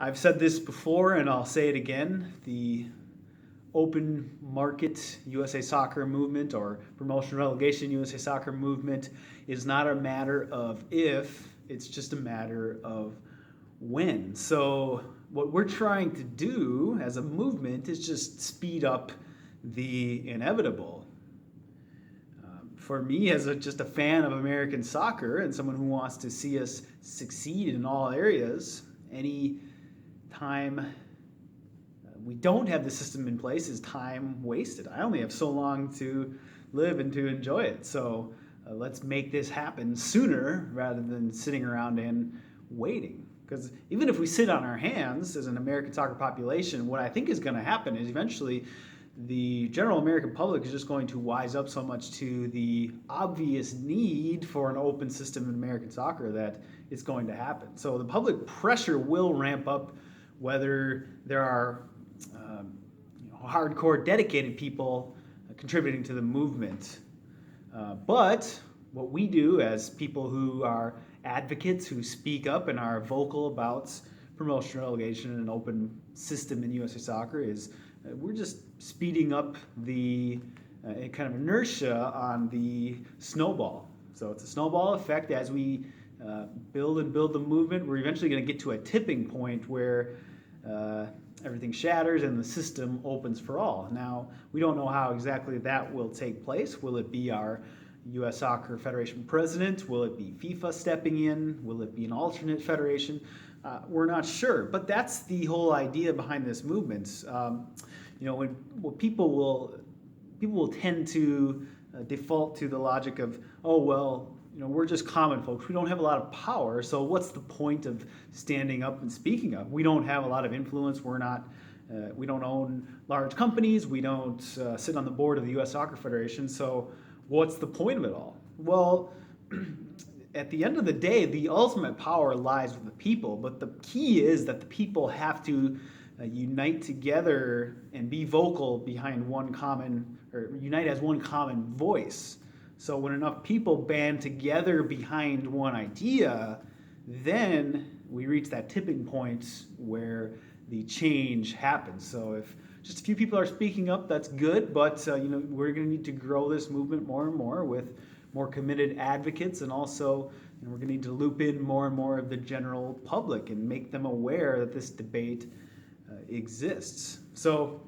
I've said this before and I'll say it again. The open market USA Soccer movement or promotion relegation USA Soccer movement is not a matter of if, it's just a matter of when. So, what we're trying to do as a movement is just speed up the inevitable. For me, as just a fan of American soccer and someone who wants to see us succeed in all areas, any time we don't have the system in place is time wasted. I only have so long to live and to enjoy it. So let's make this happen sooner rather than sitting around and waiting. Because even if we sit on our hands as an American soccer population, what I think is going to happen is eventually the general American public is just going to wise up so much to the obvious need for an open system in American soccer that it's going to happen. So the public pressure will ramp up whether there are hardcore dedicated people contributing to the movement. But what we do as people who are advocates who speak up and are vocal about promotion, relegation, and an open system in USA Soccer is we're just speeding up the kind of inertia on the snowball. So it's a snowball effect as we build and build the movement. We're eventually going to get to a tipping point where everything shatters and the system opens for all. Now, we don't know how exactly that will take place. Will it be our U.S. Soccer Federation president? Will it be FIFA stepping in? Will it be an alternate federation? We're not sure, but that's the whole idea behind this movement. When people will tend to default to the logic of, oh well, we're just common folks. We don't have a lot of power, so what's the point of standing up and speaking up? We don't have a lot of influence. We don't own large companies. We don't sit on the board of the U.S. Soccer Federation. So what's the point of it all? Well, at the end of the day, the ultimate power lies with the people. But the key is that the people have to unite together and be vocal behind unite as one common voice. So when enough people band together behind one idea, then we reach that tipping point where the change happens. So if just a few people are speaking up, that's good, but we're going to need to grow this movement more and more with more committed advocates, and also we're going to need to loop in more and more of the general public and make them aware that this debate exists. So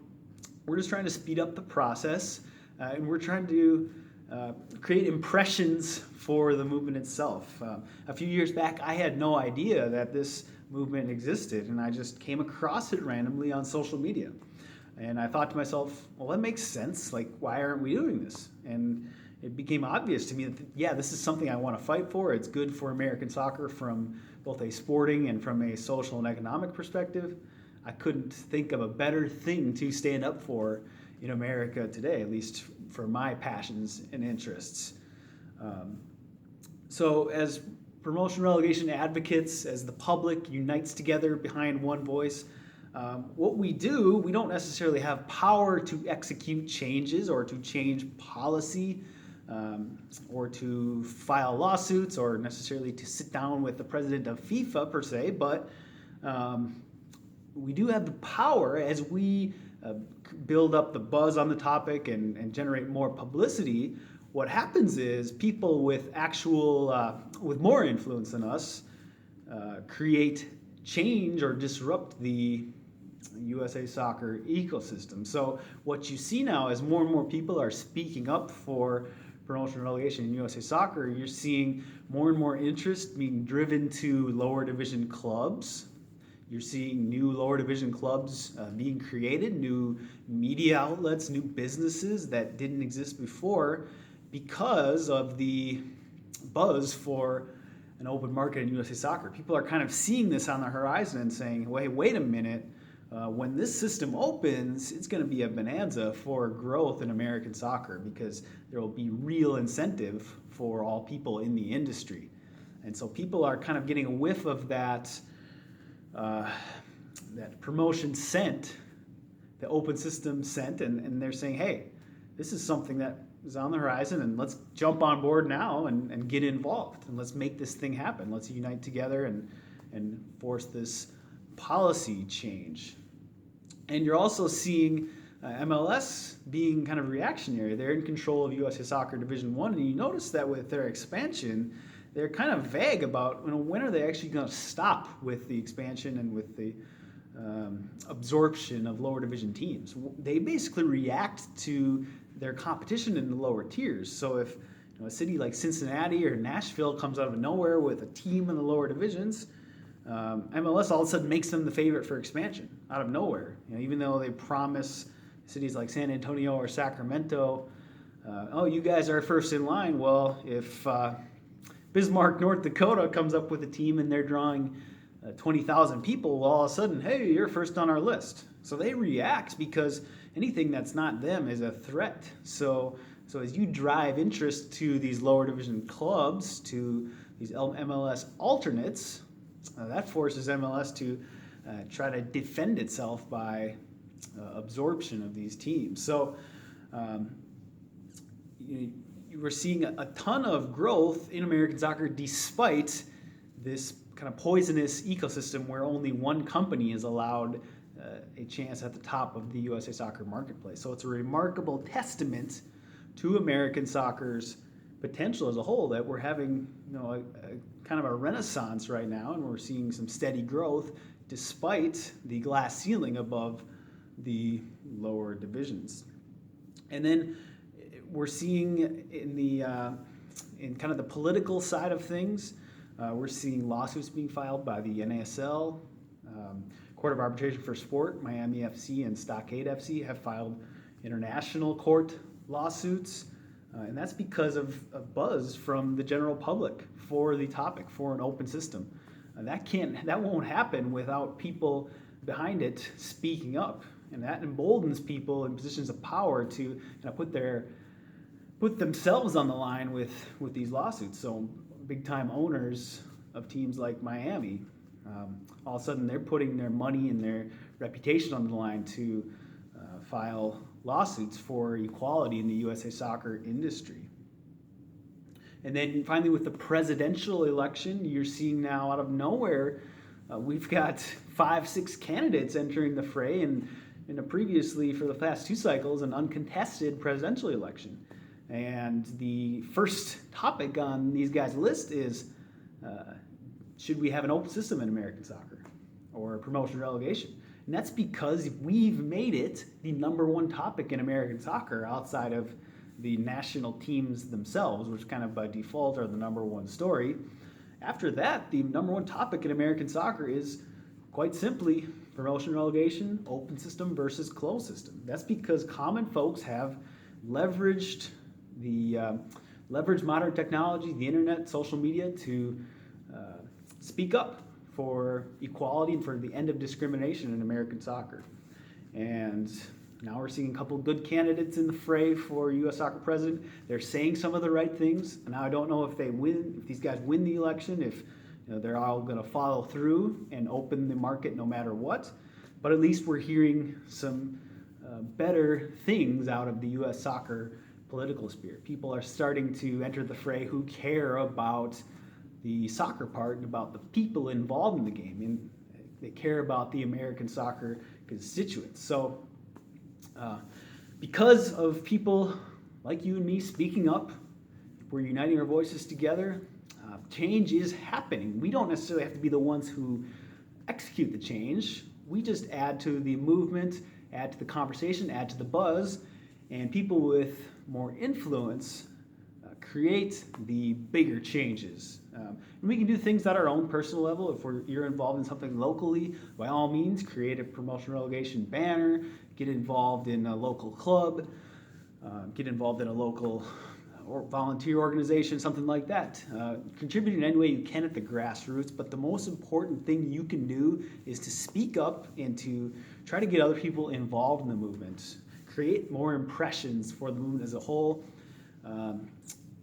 we're just trying to speed up the process, and we're trying to create impressions for the movement itself. A few years back, I had no idea that this movement existed, and I just came across it randomly on social media. And I thought to myself, well, that makes sense. Like, why aren't we doing this? And it became obvious to me that, yeah, this is something I want to fight for. It's good for American soccer from both a sporting and from a social and economic perspective. I couldn't think of a better thing to stand up for in America today, at least for my passions and interests. So as promotion relegation advocates, as the public unites together behind one voice, what we do, we don't necessarily have power to execute changes or to change policy or to file lawsuits or necessarily to sit down with the president of FIFA per se, but we do have the power as we build up the buzz on the topic and generate more publicity. What happens is people with with more influence than us create change or disrupt the USA Soccer ecosystem. So what you see now is more and more people are speaking up for promotion and relegation in USA Soccer. You're seeing more and more interest being driven to lower division clubs. You're seeing new lower division clubs being created, new media outlets, new businesses that didn't exist before because of the buzz for an open market in USA Soccer. People are kind of seeing this on the horizon and saying, wait a minute, when this system opens, it's going to be a bonanza for growth in American soccer because there will be real incentive for all people in the industry. And so people are kind of getting a whiff of that promotion scent, the open system scent, and they're saying, hey, this is something that is on the horizon, and let's jump on board now and get involved, and let's make this thing happen. Let's unite together and force this policy change. And you're also seeing MLS being kind of reactionary. They're in control of USA Soccer Division One, and you notice that with their expansion, they're kind of vague about when are they actually going to stop with the expansion and with the absorption of lower division teams. They basically react to their competition in the lower tiers. So if a city like Cincinnati or Nashville comes out of nowhere with a team in the lower divisions, MLS all of a sudden makes them the favorite for expansion out of nowhere. Even though they promise cities like San Antonio or Sacramento, oh, you guys are first in line. Well, if Bismarck, North Dakota comes up with a team and they're drawing 20,000 people, well, all of a sudden, hey, you're first on our list. So they react because anything that's not them is a threat. So as you drive interest to these lower division clubs, to these MLS alternates, that forces MLS to try to defend itself by absorption of these teams. So you were seeing a ton of growth in American soccer despite this kind of poisonous ecosystem where only one company is allowed a chance at the top of the USA Soccer marketplace. So it's a remarkable testament to American soccer's potential as a whole that we're having a kind of a renaissance right now, and we're seeing some steady growth despite the glass ceiling above the lower divisions. And then we're seeing in kind of the political side of things, we're seeing lawsuits being filed by the NASL, Court of Arbitration for Sport, Miami FC, and Stockade FC have filed international court lawsuits, and that's because of buzz from the general public for the topic, for an open system. That won't happen without people behind it speaking up, and that emboldens people in positions of power to put themselves on the line with these lawsuits. So big time owners of teams like Miami, all of a sudden they're putting their money and their reputation on the line to file lawsuits for equality in the USA soccer industry. And then finally, with the presidential election, you're seeing now out of nowhere, we've got 5-6 candidates entering the fray, and previously for the past 2 cycles, an uncontested presidential election. And the first topic on these guys' list is, should we have an open system in American soccer or promotion relegation? And that's because we've made it the number one topic in American soccer outside of the national teams themselves, which kind of by default are the number one story. After that, the number one topic in American soccer is quite simply promotion relegation, open system versus closed system. That's because common folks have leveraged modern technology, the internet, social media to speak up for equality and for the end of discrimination in American soccer. And now we're seeing a couple of good candidates in the fray for U.S. soccer president. They're saying some of the right things. Now I don't know if these guys win the election, if they're all going to follow through and open the market no matter what. But at least we're hearing some better things out of the U.S. soccer political sphere. People are starting to enter the fray who care about the soccer part and about the people involved in the game, and they care about the American soccer constituents. So because of people like you and me speaking up, we're uniting our voices together, change is happening. We don't necessarily have to be the ones who execute the change. We just add to the movement, add to the conversation, add to the buzz, and people with more influence create the bigger changes. And we can do things at our own personal level. If you're involved in something locally, by all means, create a promotion relegation banner, get involved in a local club, get involved in a local or volunteer organization, something like that. Contribute in any way you can at the grassroots, but the most important thing you can do is to speak up and to try to get other people involved in the movement. Create more impressions for the movement as a whole.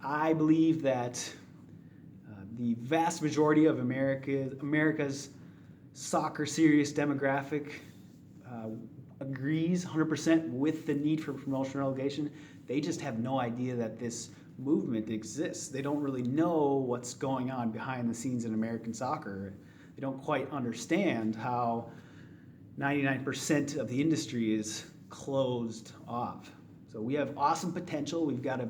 I believe that the vast majority of America's soccer serious demographic agrees 100% with the need for promotion relegation. They just have no idea that this movement exists. They don't really know what's going on behind the scenes in American soccer. they don't quite understand how 99% of the industry is closed off. So we have awesome potential. We've got to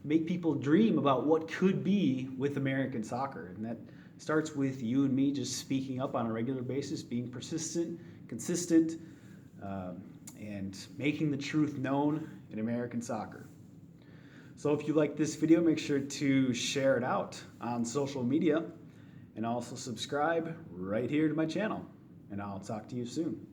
make people dream about what could be with American soccer. And that starts with you and me just speaking up on a regular basis, being persistent, consistent, and making the truth known in American soccer. So if you like this video, make sure to share it out on social media and also subscribe right here to my channel. And I'll talk to you soon.